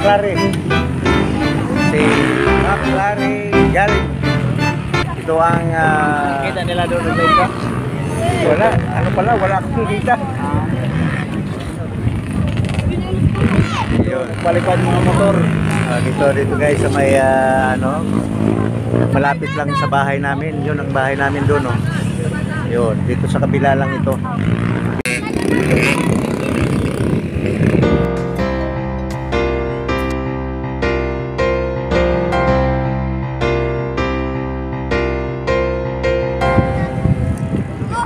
McLaren. Si McLaren galing. Ito ang Kita nila doon sa iba. wala, ano pala, wala akong kita. Yun, Palipad mga motor. dito guys sa may malapit lang sa bahay namin. Yun ang bahay namin doon, oh. Yun, dito sa kabila lang ito.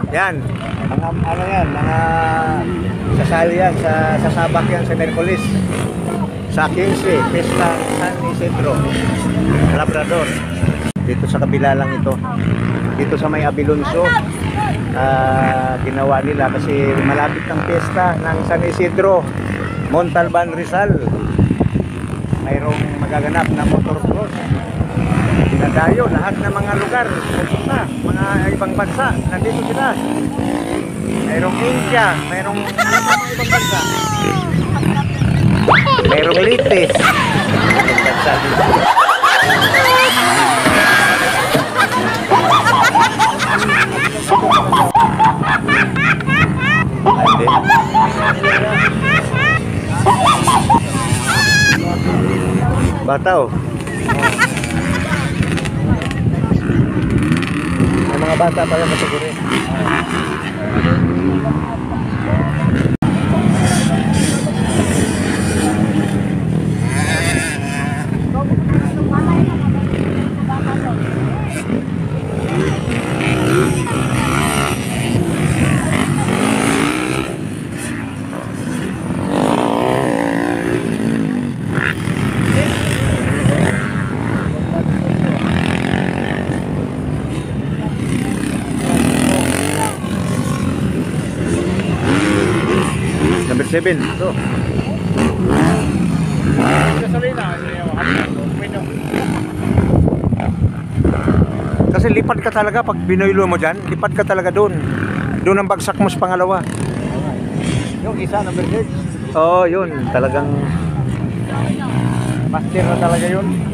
Yan, mga ano yan, mga sasali yan, sasabak yan sa Merkulis. Sa 15, Pesta San Isidro, Labrador. Dito sa kabila lang ito. Dito sa may Abilonso, ginawa nila kasi malapit ng pesta ng San Isidro, Montalban, Rizal. Mayroong magaganap na motorcross. Dinadayo lahat ng mga lugar, mga ibang bansa, nandito sila. Mayroong India, mayroong mga ibang bansa. Mayroong Litis. Bata, oh. May mga bata pala matuguri. Number 7, ito. Kasi lipad ka talaga pag binoylo mo dyan, lipad ka talaga doon. Doon ang bagsak mo sa pangalawa. Yung isa, number 6. Oo, yun. Talagang Master na talaga yun.